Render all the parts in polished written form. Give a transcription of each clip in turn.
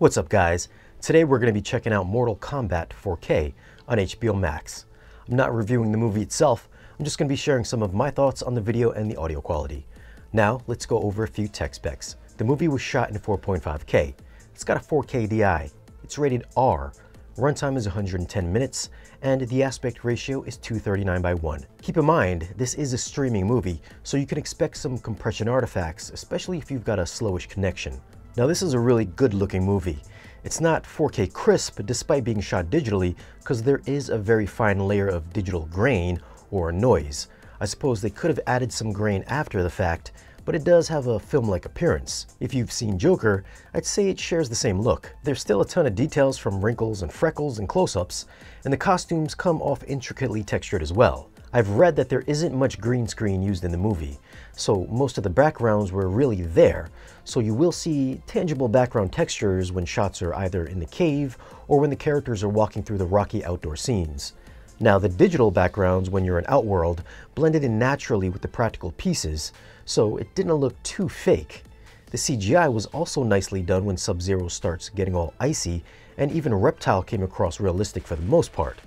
What's up guys? Today we're going to be checking out Mortal Kombat 4K on HBO Max. I'm not reviewing the movie itself, I'm just going to be sharing some of my thoughts on the video and the audio quality. Now let's go over a few tech specs. The movie was shot in 4.5K. It's got a 4K DI. It's rated R. Runtime is 110 minutes, and the aspect ratio is 239:1. Keep in mind, this is a streaming movie, so you can expect some compression artifacts, especially if you've got a slowish connection. Now this is a really good looking movie. It's not 4K crisp despite being shot digitally, because there is a very fine layer of digital grain or noise. I suppose they could have added some grain after the fact, but it does have a film-like appearance. If you've seen Joker, I'd say it shares the same look. There's still a ton of details from wrinkles and freckles and close-ups, and the costumes come off intricately textured as well. I've read that there isn't much green screen used in the movie, so most of the backgrounds were really there, so you will see tangible background textures when shots are either in the cave or when the characters are walking through the rocky outdoor scenes. Now the digital backgrounds when you're in Outworld blended in naturally with the practical pieces, so it didn't look too fake. The CGI was also nicely done when Sub-Zero starts getting all icy, and even Reptile came across realistic for the most part.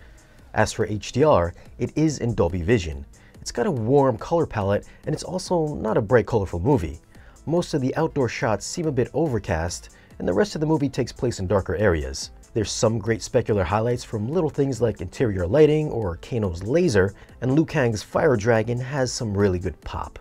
As for HDR, it is in Dolby Vision. It's got a warm color palette, and it's also not a bright, colorful movie. Most of the outdoor shots seem a bit overcast, and the rest of the movie takes place in darker areas. There's some great specular highlights from little things like interior lighting or Kano's laser, and Liu Kang's fire dragon has some really good pop.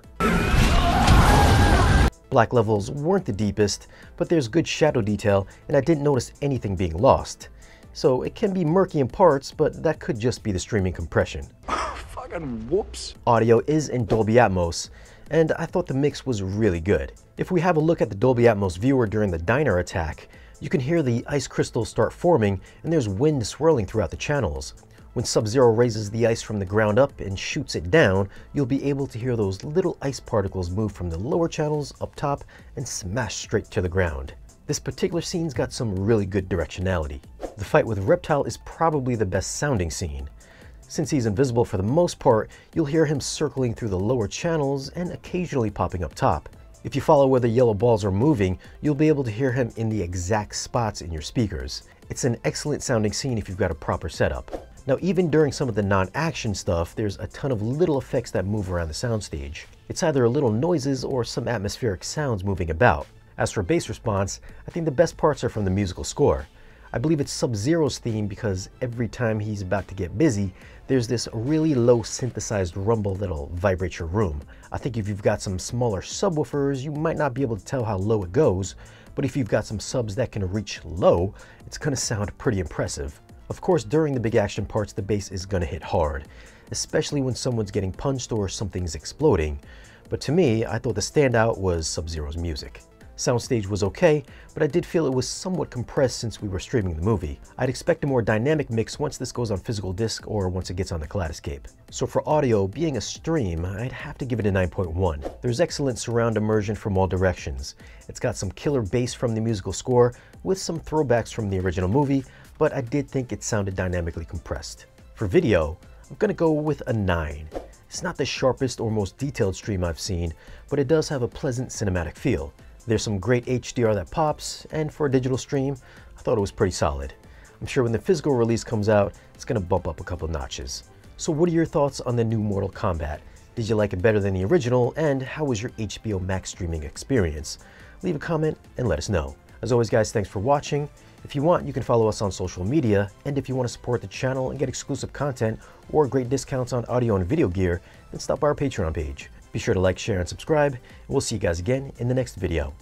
Black levels weren't the deepest, but there's good shadow detail, and I didn't notice anything being lost. So it can be murky in parts, but that could just be the streaming compression. Fucking whoops. Audio is in Dolby Atmos, and I thought the mix was really good. If we have a look at the Dolby Atmos viewer during the diner attack, you can hear the ice crystals start forming, and there's wind swirling throughout the channels. When Sub-Zero raises the ice from the ground up and shoots it down, you'll be able to hear those little ice particles move from the lower channels up top and smash straight to the ground. This particular scene's got some really good directionality. The fight with Reptile is probably the best sounding scene. Since he's invisible for the most part, you'll hear him circling through the lower channels and occasionally popping up top. If you follow where the yellow balls are moving, you'll be able to hear him in the exact spots in your speakers. It's an excellent sounding scene if you've got a proper setup. Now even during some of the non-action stuff, there's a ton of little effects that move around the soundstage. It's either little noises or some atmospheric sounds moving about. As for bass response, I think the best parts are from the musical score. I believe it's Sub-Zero's theme because every time he's about to get busy, there's this really low synthesized rumble that'll vibrate your room. I think if you've got some smaller subwoofers, you might not be able to tell how low it goes, but if you've got some subs that can reach low, it's gonna sound pretty impressive. Of course, during the big action parts, the bass is gonna hit hard, especially when someone's getting punched or something's exploding. But to me, I thought the standout was Sub-Zero's music. Soundstage was okay, but I did feel it was somewhat compressed since we were streaming the movie. I'd expect a more dynamic mix once this goes on physical disc or once it gets on the Kaleidoscape. So for audio, being a stream, I'd have to give it a 9.1. There's excellent surround immersion from all directions. It's got some killer bass from the musical score with some throwbacks from the original movie, but I did think it sounded dynamically compressed. For video, I'm gonna go with a 9. It's not the sharpest or most detailed stream I've seen, but it does have a pleasant cinematic feel. There's some great HDR that pops, and for a digital stream, I thought it was pretty solid. I'm sure when the physical release comes out, it's gonna bump up a couple notches. So what are your thoughts on the new Mortal Kombat? Did you like it better than the original, and how was your HBO Max streaming experience? Leave a comment and let us know. As always guys, thanks for watching. If you want, you can follow us on social media, and if you want to support the channel and get exclusive content or great discounts on audio and video gear, then stop by our Patreon page. Be sure to like, share, and subscribe, and we'll see you guys again in the next video.